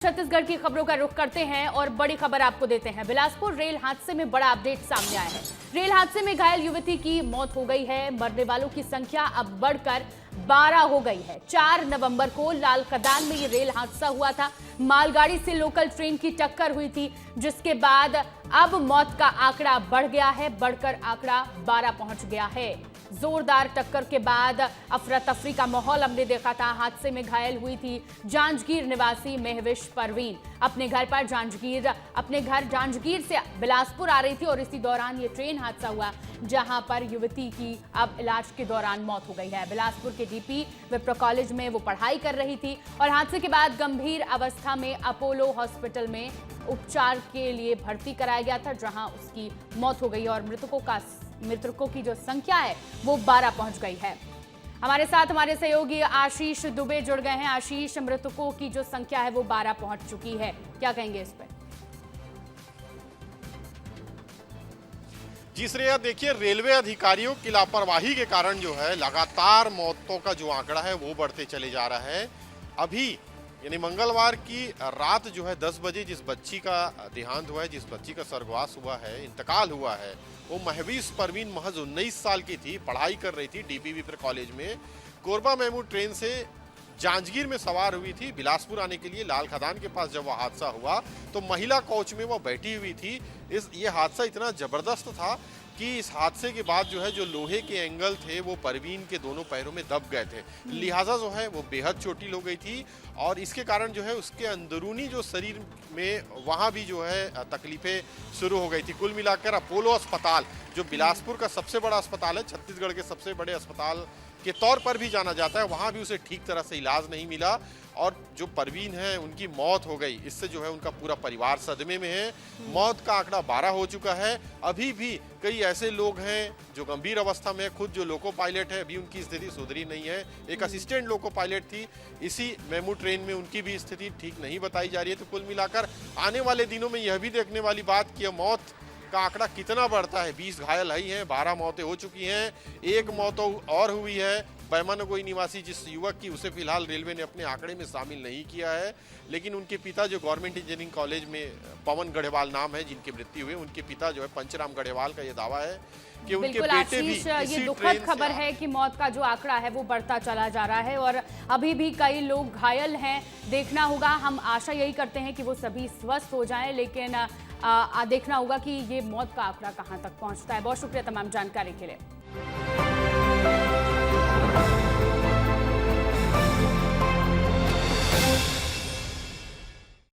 छत्तीसगढ़ की खबरों का रुख करते हैं और बड़ी खबर आपको देते हैं। बिलासपुर रेल हादसे में बड़ा अपडेट सामने आया है। रेल हादसे में घायल युवती की मौत हो गई है। मरने वालों की संख्या अब बढ़कर 12 हो गई है। 4 नवंबर को लाल खदान में ये रेल हादसा हुआ था। मालगाड़ी से लोकल ट्रेन की टक्कर हुई थी, जिसके बाद अब मौत का आंकड़ा बढ़ गया है, बढ़कर आंकड़ा 12 पहुंच गया है। जोरदार टक्कर के बाद अफरा तफरी का माहौल हमने देखा था। हादसे में घायल हुई थी जांजगीर निवासी महविश परवीन। अपने घर जांजगीर से बिलासपुर आ रही थी और इसी दौरान ये ट्रेन हादसा हुआ, जहां पर युवती की अब इलाज के दौरान मौत हो गई है। बिलासपुर के डीपी विप्र कॉलेज में वो पढ़ाई कर रही थी और हादसे के बाद गंभीर अवस्था में अपोलो हॉस्पिटल में उपचार के लिए भर्ती कराया गया था, जहां उसकी मौत हो गई और मृतकों की जो संख्या है वो 12 पहुंच गई है। हमारे साथ हमारे सहयोगी आशीष दुबे जुड़ गए हैं। आशीष, मृतकों की जो संख्या है वो 12 पहुंच चुकी है, क्या कहेंगे इस पर? जी श्रेया, देखिए, रेलवे अधिकारियों की लापरवाही के कारण जो है लगातार मौतों का जो आंकड़ा है वो बढ़ते चले जा रहा है। अभी यानी मंगलवार की रात जो है 10 बजे जिस बच्ची का देहांत हुआ है, जिस बच्ची का स्वर्गवास हुआ है, इंतकाल हुआ है, वो महविश परवीन महज 19 साल की थी। पढ़ाई कर रही थी डीपी विप्र कॉलेज में। कोरबा मेमू ट्रेन से जांजगीर में सवार हुई थी बिलासपुर आने के लिए। लाल खदान के पास जब वह हादसा हुआ तो महिला कोच में वह बैठी हुई थी। ये हादसा इतना जबरदस्त था कि इस हादसे के बाद जो है जो लोहे के एंगल थे वो परवीन के दोनों पैरों में दब गए थे, लिहाजा जो है वो बेहद चोटिल हो गई थी और इसके कारण जो है उसके अंदरूनी जो शरीर में वहाँ भी जो है तकलीफें शुरू हो गई थी। कुल मिलाकर अपोलो अस्पताल, जो बिलासपुर का सबसे बड़ा अस्पताल है, छत्तीसगढ़ के सबसे बड़े अस्पताल के तौर पर भी जाना जाता है, वहाँ भी उसे ठीक तरह से इलाज नहीं मिला और जो परवीन है उनकी मौत हो गई। इससे जो है उनका पूरा परिवार सदमे में है। मौत का आंकड़ा 12 हो चुका है। अभी भी कई ऐसे लोग हैं जो गंभीर अवस्था में है। खुद जो लोको पायलट है अभी उनकी स्थिति सुधरी नहीं है। एक असिस्टेंट लोको पायलट थी इसी मेमू ट्रेन में, उनकी भी स्थिति ठीक नहीं बताई जा रही है। तो कुल मिलाकर आने वाले दिनों में यह भी देखने वाली बात कि मौत का आंकड़ा कितना बढ़ता है। 20 घायल ही हैं, 12 मौतें हो चुकी हैं, एक मौत और हुई है बैमनगोई निवासी जिस युवक की, उसे फिलहाल रेलवे ने अपने आंकड़े में शामिल नहीं किया है। लेकिन उनके पिता जो गवर्नमेंट इंजीनियरिंग कॉलेज में पवन गढ़ेवाल नाम है जिनकी मृत्यु हुई, उनके पिता जो है पंचराम गढ़ेवाल का यह दावा है कि उनके बेटे भी ये दुखद खबर है कि मौत का जो आंकड़ा है वो बढ़ता चला जा रहा है और अभी भी कई लोग घायल हैं। देखना होगा, हम आशा यही करते हैं कि वो सभी स्वस्थ हो जाएं, लेकिन देखना होगा कि ये मौत का आंकड़ा कहां तक पहुंचता है। बहुत शुक्रिया तमाम जानकारी के लिए।